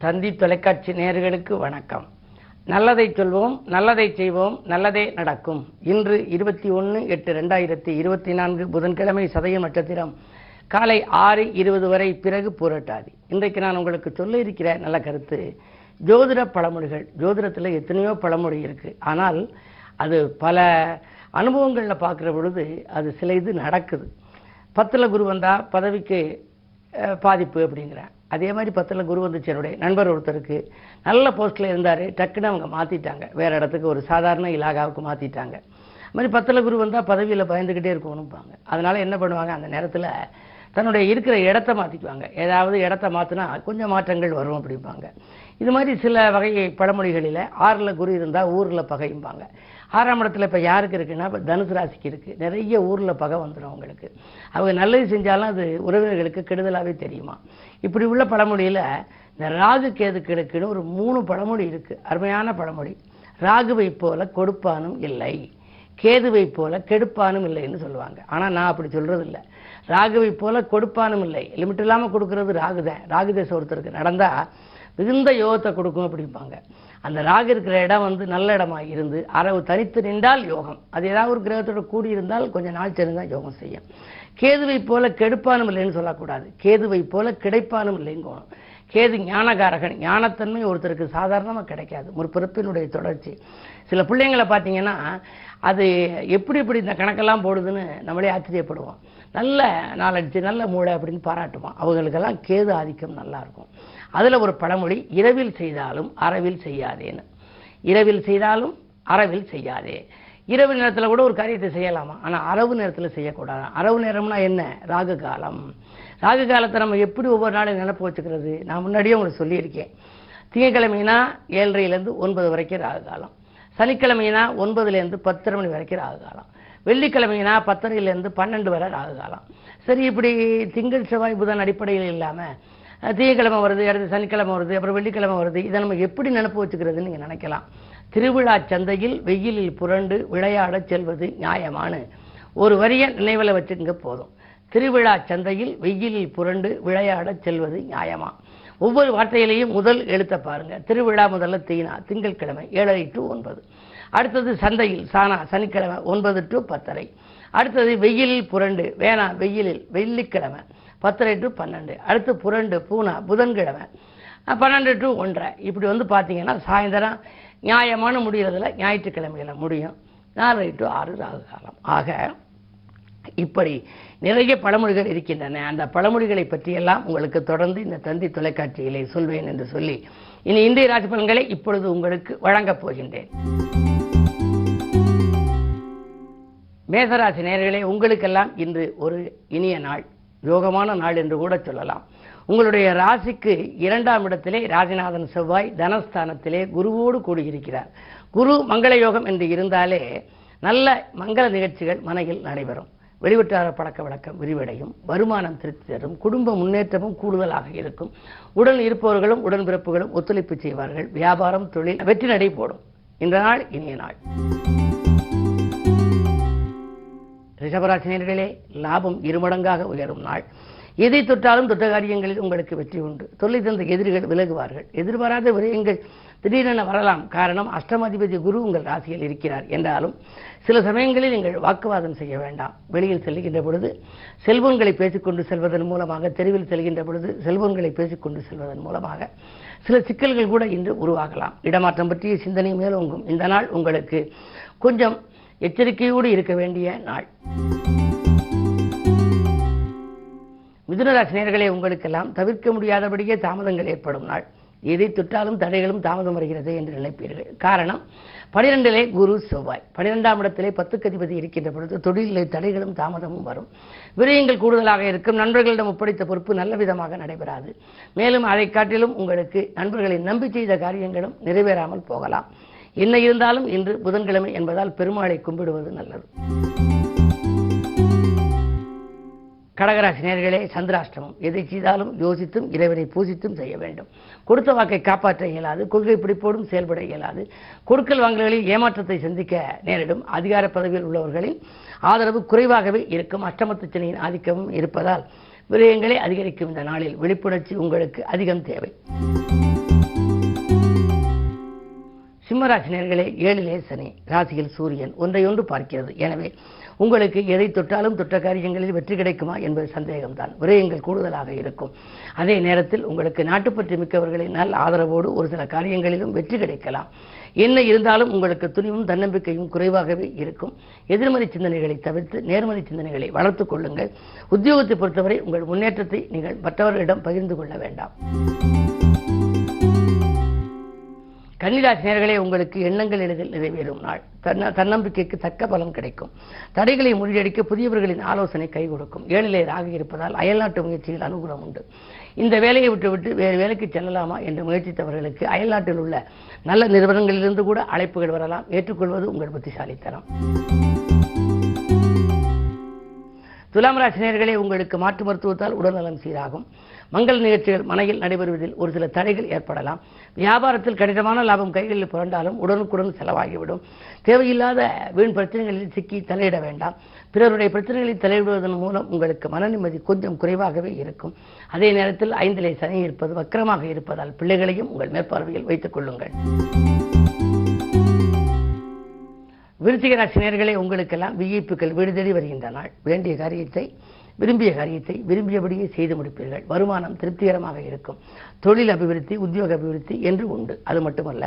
தந்தி தொலைக்காட்சி நேயர்களுக்கு வணக்கம். நல்லதை சொல்வோம், நல்லதை செய்வோம், நல்லதே நடக்கும். இன்று 21/8/2024 புதன்கிழமை, சதயம் நட்சத்திரம், காலை 6:20 வரை, பிறகு பூரட்டாதி. இன்றைக்கு நான் உங்களுக்கு சொல்ல இருக்கிற நல்ல கருத்து, ஜோதிட பழமொழிகள். ஜோதிடத்தில் எத்தனையோ பழமொழி இருக்கு, ஆனால் அது பல அனுபவங்களில் பார்க்குற பொழுது அது சில இது நடக்குது. 10ல் குரு வந்தால் பதவிக்கு பாதிப்பு அப்படிங்கிறேன். அதே மாதிரி 10ல் குரு வந்துச்சு. என்னுடைய நண்பர் ஒருத்தருக்கு நல்ல போஸ்ட்டில் இருந்தார், டக்குன்னு அவங்க மாற்றிட்டாங்க, வேறு இடத்துக்கு ஒரு சாதாரண இலாகாவுக்கு மாற்றிட்டாங்க. அது மாதிரி 10ல் குரு வந்தால் பதவியில் பயந்துக்கிட்டே இருக்கணும்பாங்க. அதனால் என்ன பண்ணுவாங்க, அந்த நேரத்தில் தன்னுடைய இருக்கிற இடத்த மாற்றிக்குவாங்க. ஏதாவது இடத்த மாற்றினா கொஞ்சம் மாற்றங்கள் வரும் அப்படிம்பாங்க. இது மாதிரி சில வகை பழமொழிகளில் 6ல் குரு இருந்தால் ஊரில் பகையும்பாங்க. 6ஆம் இடத்துல இப்போ யாருக்கு இருக்குன்னா, இப்போ தனுசு ராசிக்கு இருக்குது. நிறைய ஊரில் பகை வந்துடும் அவங்களுக்கு. அவங்க நல்லது செஞ்சாலும் அது உறவினர்களுக்கு கெடுதலாகவே தெரியுமா. இப்படி உள்ள பழமொழியில் இந்த ராகு கேது கிழக்குன்னு ஒரு 3 பழமொழி இருக்குது. அருமையான பழமொழி. ராகுவை போல கொடுப்பானும் இல்லை, கேதுவை போல கெடுப்பானும் இல்லைன்னு சொல்லுவாங்க. ஆனால் நான் அப்படி சொல்கிறது இல்லை. ராகுவை போல கொடுப்பானும் இல்லை, லிமிட் இல்லாமல் கொடுக்கறது ராகுதான். ராகுதேசம் ஒருத்தருக்கு நடந்தால் மிகுந்த யோகத்தை கொடுக்கும் அப்படிம்பாங்க. அந்த ராகு இருக்கிற இடம் நல்ல இடமா இருந்து அரவு தனித்து நின்றால் யோகம். அது ஏதாவது ஒரு கிரகத்தோட கூடியிருந்தால் கொஞ்சம் நாள் சேர்ந்துதான் யோகம் செய்யும். கேதுவை போல கெடுப்பானும் இல்லைன்னு சொல்லக்கூடாது, கேதுவை போல கிடைப்பானும் இல்லைங்கணும். கேது ஞானகாரகன். ஞானத்தன்மை ஒருத்தருக்கு சாதாரணமாக கிடைக்காது, ஒரு பிறப்பினுடைய தொடர்ச்சி. சில பிள்ளைங்களை பார்த்தீங்கன்னா அது எப்படி இந்த கணக்கெல்லாம் போடுதுன்னு நம்மளே ஆச்சரியப்படுவோம். நல்ல நாலடிச்சு, நல்ல மூளை அப்படின்னு பாராட்டுவோம். அவங்களுக்கெல்லாம் கேது ஆதிக்கம் நல்லாயிருக்கும். அதில் ஒரு பழமொழி, இரவில் செய்தாலும் அறவில் செய்யாதேன்னு. இரவில் செய்தாலும் அறவில் செய்யாதே. இரவு நேரத்தில் கூட ஒரு காரியத்தை செய்யலாமா, ஆனால் அரவு நேரத்தில் செய்யக்கூடாது. அரவு நேரம்னா என்ன, ராகு காலம். ராகு காலத்தை நம்ம எப்படி ஒவ்வொரு நாளும் நினைப்பு வச்சுக்கிறது, நான் முன்னாடியே உங்களுக்கு சொல்லியிருக்கேன். திங்கக்கிழமைனா 7:30லேருந்து 9 வரைக்கும் ராகு காலம். சனிக்கிழமைனா 9லேருந்து 10:30 மணி வரைக்கும் ராகு காலம். வெள்ளிக்கிழமைனா 10:30லேருந்து 12 வரை ராகு காலம். சரி, இப்படி திங்கள் செவ்வாய் புதன் அடிப்படையில் இல்லாமல் திங்கக்கிழமை வருது, அடுத்து சனிக்கிழமை வருது, அப்புறம் வெள்ளிக்கிழமை வருது, இதை நம்ம எப்படி நினைப்பு வச்சுக்கிறதுன்னு நீங்கள் நினைக்கலாம். திருவிழா சந்தையில் வெயிலில் புரண்டு விளையாட செல்வது நியாயமானு ஒரு வரியை நினைவில் வச்சுங்க போதும். திருவிழா சந்தையில் வெயிலில் புரண்டு விளையாட செல்வது நியாயமா. ஒவ்வொரு வார்த்தையிலையும் முதல் எழுத்த பாருங்க. திருவிழா முதல்ல தீனா, திங்கட்கிழமை 7:30 to 9. அடுத்தது சந்தையில் சானா, சனிக்கிழமை 9 to 10:30. அடுத்தது வெயிலில் புரண்டு, வேணா வெயிலில், வெள்ளிக்கிழமை 10:30 to 12. அடுத்து புரண்டு பூனா, புதன்கிழமை 12 to 1:30. இப்படி பார்த்தீங்கன்னா சாயந்தரம் நியாயமான முடிகிறதுல ஞாயிற்றுக்கிழமையில முடியும். 4:30 to 6 ராகு காலம். ஆக இப்படி நிறைய பழமொழிகள் இருக்கின்றன. அந்த பழமொழிகளை பற்றியெல்லாம் உங்களுக்கு தொடர்ந்து இந்த தந்தி தொலைக்காட்சியிலே சொல்வேன் என்று சொல்லி இனி இந்திய ராசி பலன்களை இப்பொழுது உங்களுக்கு வழங்கப் போகின்றேன். மேசராசி நேயர்களே, உங்களுக்கெல்லாம் இன்று ஒரு இனிய நாள், யோகமான நாள் என்று கூட சொல்லலாம். உங்களுடைய ராசிக்கு 2ஆம் இடத்திலே ராசிநாதன் செவ்வாய் தனஸ்தானத்திலே குருவோடு கூடியிருக்கிறார். குரு மங்கள யோகம் என்று இருந்தாலே நல்ல மங்கள நிகழ்ச்சிகள் மனையில் நடைபெறும். வெளிவட்டார பழக்க வழக்கம் விரிவடையும், வருமானம் திருப்தி தரும், குடும்ப முன்னேற்றமும் கூடுதலாக இருக்கும். உடன் இருப்பவர்களும் உடன்பிறப்புகளும் ஒத்துழைப்பு செய்வார்கள். வியாபாரம் தொழில் வெற்றி நடை போடும். இந்த நாள் இனிய நாள். ரிஷபராசி நேயர்களே, லாபம் 2 மடங்காக உயரும் நாள். எதை தொட்டாலும் தொட்ட காரியங்களில் உங்களுக்கு வெற்றி உண்டு. தொல்லை தந்த எதிரிகள் விலகுவார்கள். எதிர்பாராத விரயங்கள் திடீரென வரலாம். காரணம், அஷ்டமாதிபதி குரு உங்கள் ராசியில் இருக்கிறார் என்றாலும் சில சமயங்களில் நீங்கள் வாக்குவாதம் செய்ய வேண்டாம். வெளியில் செல்கின்ற பொழுது செல்போன்களை பேசிக்கொண்டு செல்வதன் மூலமாக, தெருவில் செல்கின்ற பொழுது செல்போன்களை பேசிக்கொண்டு செல்வதன் மூலமாக சில சிக்கல்கள் கூட இன்று உருவாகலாம். இடமாற்றம் பற்றிய சிந்தனை மேலோங்கும். இந்த நாள் உங்களுக்கு கொஞ்சம் எச்சரிக்கையோடு இருக்க வேண்டிய நாள். மிதுனராசி நேயர்களே, உங்களுக்கெல்லாம் தவிர்க்க முடியாதபடியே தாமதங்கள் ஏற்படும் நாள். எதை தொட்டாலும் தடைகளும் தாமதம் வருகிறது என்று நினைப்பீர்கள். காரணம், 12லே குரு செவ்வாய், 12ஆம் இடத்திலே 10க்கு அதிபதி இருக்கின்ற பொழுது தொழிலிலே தடைகளும் தாமதமும் வரும். விரயங்கள் கூடுதலாக இருக்கும். நண்பர்களிடம் ஒப்படைத்த பொறுப்பு நல்ல விதமாக நடைபெறாது. மேலும் அதை காட்டிலும் உங்களுக்கு நண்பர்களை நம்பி செய்த காரியங்களும் நிறைவேறாமல் போகலாம். என்ன இருந்தாலும் இன்று புதன்கிழமை என்பதால் பெருமாளை கும்பிடுவது நல்லது. கடகராசி நேயர்களே, சந்திராஷ்டமம். எதை செய்தாலும் யோசித்தும் இறைவனை பூசித்தும் செய்ய வேண்டும். கொடுத்த வாக்கை காப்பாற்ற இயலாது, கொள்கை பிடிப்போடும் செயல்பட இயலாது. கொடுக்கல் வாங்கல்களில் ஏமாற்றத்தை சந்திக்க நேரிடும். அதிகார பதவியில் உள்ளவர்களின் ஆதரவு குறைவாகவே இருக்கும். அஷ்டமத்து சனியின் ஆதிக்கமும் இருப்பதால் விரயங்களை அதிகரிக்கும். இந்த நாளில் விழிப்புணர்ச்சி உங்களுக்கு அதிகம் தேவை. சிம்மராசினியர்களே, 7லே சனி, ராசியில் சூரியன் ஒன்றையொன்று பார்க்கிறது. எனவே உங்களுக்கு எதை தொட்டாலும் தொட்ட காரியங்களில் வெற்றி கிடைக்குமா என்பது சந்தேகம்தான். விரயங்கள் கூடுதலாக இருக்கும். அதே நேரத்தில் உங்களுக்கு நாட்டுப்பற்று மிக்கவர்களின் நல்ல ஆதரவோடு ஒரு சில காரியங்களிலும் வெற்றி கிடைக்கலாம். என்ன இருந்தாலும் உங்களுக்கு துணிவும் தன்னம்பிக்கையும் குறைவாகவே இருக்கும். எதிர்மறை சிந்தனைகளை தவிர்த்து நேர்மறை சிந்தனைகளை வளர்த்துக் கொள்ளுங்கள். உத்தியோகத்தை பொறுத்தவரை உங்கள் முன்னேற்றத்தை நீங்கள் மற்றவர்களிடம் பகிர்ந்து கொள்ள வேண்டாம். கன்னிராசினியர்களே, உங்களுக்கு எண்ணங்கள் எளிதில் நிறைவேறும் நாள். தன்னம்பிக்கைக்கு தக்க பலன் கிடைக்கும். தடைகளை முறியடிக்க புதியவர்களின் ஆலோசனை கை கொடுக்கும். 7லே ராகு இருப்பதால் அயல்நாட்டு முயற்சியில் அனுகூலம் உண்டு. இந்த வேலையை விட்டுவிட்டு வேறு வேலைக்கு செல்லலாமா என்று முயற்சித்தவர்களுக்கு அயல்நாட்டில் உள்ள நல்ல நிறுவனங்களிலிருந்து கூட அழைப்புகள் வரலாம். ஏற்றுக்கொள்வது உங்கள் புத்திசாலித்தனம். துலாம் ராசினியர்களே, உங்களுக்கு மாற்று மருத்துவத்தால் உடல்நலம் சீராகும். மங்கள நிகழ்ச்சிகள் மனையில் நடைபெறுவதில் ஒரு சில தடைகள் ஏற்படலாம். வியாபாரத்தில் கடினமான லாபம் கைகளில் புரண்டாலும் உடனுக்குடன் செலவாகிவிடும். தேவையில்லாத வீண் பிரச்சனைகளில் சிக்கி தலையிட வேண்டாம். பிறருடைய பிரச்சனைகளில் தலையிடுவதன் மூலம் உங்களுக்கு மன நிம்மதி கொஞ்சம் குறைவாகவே இருக்கும். அதே நேரத்தில் 5லே சனி இருப்பது வக்கரமாக இருப்பதால் பிள்ளைகளையும் உங்கள் மேற்பார்வையில் வைத்துக் கொள்ளுங்கள். விருச்சிக ராசினியர்களே, உங்களுக்கெல்லாம் விஐபிக்கள் வீடு தேடி வருகின்ற நாள். வேண்டிய காரியத்தை விரும்பியபடியே செய்து முடிப்பீர்கள். வருமானம் திருப்திகரமாக இருக்கும். தொழில் அபிவிருத்தி, உத்தியோக அபிவிருத்தி என்று உண்டு. அது மட்டுமல்ல,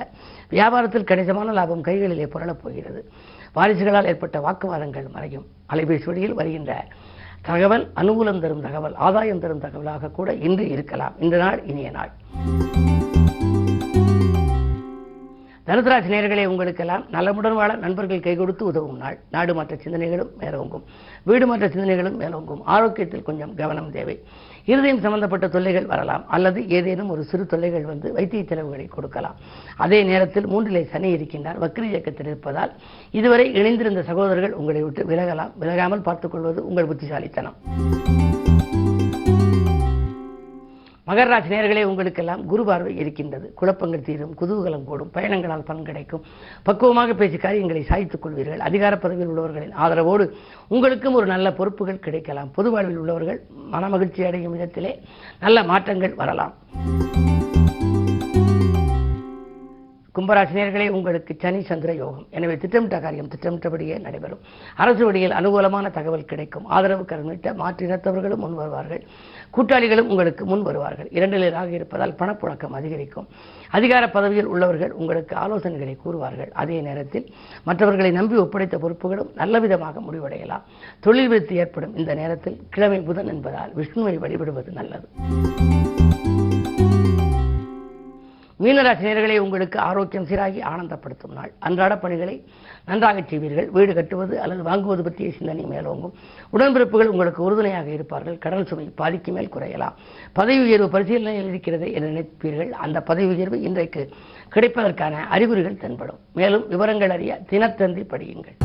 வியாபாரத்தில் கணிசமான லாபம் கைகளிலே புரளப் போகிறது. வாரிசுகளால் ஏற்பட்ட வாக்குவாதங்கள் மறையும். அலைபேசி வழியில் வருகின்ற தகவல் அனுகூலம் தரும் தகவல், ஆதாயம் தரும் தகவலாக கூட இன்று இருக்கலாம். இந்த நாள் இனிய நாள். தனுசு ராசி நேயர்களே, உங்களுக்கெல்லாம் நலமுடன் வாழ நண்பர்கள் கை கொடுத்து உதவும் நாள். நாடு மாற்ற சிந்தனைகளும் மேலோங்கும். வீடு மாற்ற சிந்தனைகளும் மேலோங்கும். ஆரோக்கியத்தில் கொஞ்சம் கவனம் தேவை. இருதயம் சம்பந்தப்பட்ட தொல்லைகள் வரலாம், அல்லது ஏதேனும் ஒரு சிறு தொல்லைகள் வந்து வைத்திய செலவுகளை கொடுக்கலாம். அதே நேரத்தில் 3லே சனி இருக்கின்றார். வக்ர இயக்கத்தில் இருப்பதால் இதுவரை இணைந்திருந்த சகோதரர்கள் உங்களை விட்டு விலகாமல் பார்த்துக் கொள்வது உங்கள் புத்திசாலித்தனம். மகர ராசி நேயர்களே, உங்களுக்கெல்லாம் குரு பார்வை இருக்கின்றது. குழப்பங்கள் தீரும், குதூகலம் கூடும், பயணங்களால் பலன் கிடைக்கும். பக்குவமாக பேசி காரியங்களை சாய்த்துக் கொள்வீர்கள். அதிகார பதவியில் உள்ளவர்களின் ஆதரவோடு உங்களுக்கும் ஒரு நல்ல பொறுப்புகள் கிடைக்கலாம். பொது வாழ்வில் உள்ளவர்கள் மனமகிழ்ச்சி அடையும் விதத்திலே நல்ல மாற்றங்கள் வரலாம். கும்பராசினியர்களே, உங்களுக்கு சனி சந்திர யோகம். எனவே திட்டமிட்ட காரியம் திட்டமிட்டபடியே நடைபெறும். அரசு வழியில் அனுகூலமான தகவல் கிடைக்கும். ஆதரவு கரம் நீட்ட மாற்று இனத்தவர்களும் முன் வருவார்கள். கூட்டாளிகளும் உங்களுக்கு முன் வருவார்கள். 2லே ராகு இருப்பதால் பணப்புழக்கம் அதிகரிக்கும். அதிகார பதவியில் உள்ளவர்கள் உங்களுக்கு ஆலோசனைகளை கூறுவார்கள். அதே நேரத்தில் மற்றவர்களை நம்பி ஒப்படைத்த பொறுப்புகளும் நல்ல விதமாக முடிவடையலாம். தொழில் விருத்தி ஏற்படும். இந்த நேரத்தில் கிழமை புதன் என்பதால் விஷ்ணுவை வழிபடுவது நல்லது. மீனராசினியர்களே, உங்களுக்கு ஆரோக்கியம் சீராகி ஆனந்தப்படுத்தும் நாள். அன்றாட பணிகளை நன்றாக செய்வீர்கள். வீடு கட்டுவது அல்லது வாங்குவது பற்றிய சிந்தனை மேலோங்கும். உடன்பிறப்புகள் உங்களுக்கு உறுதுணையாக இருப்பார்கள். கடன் சுமை பாதிக்கு மேல் குறையலாம். பதவி உயர்வு பரிசீலனையில் இருக்கிறது என்று நினைப்பீர்கள். அந்த பதவி உயர்வு இன்றைக்கு கிடைப்பதற்கான அறிகுறிகள் தென்படும். மேலும் விவரங்கள் அறிய தினத்தந்தி படியுங்கள்.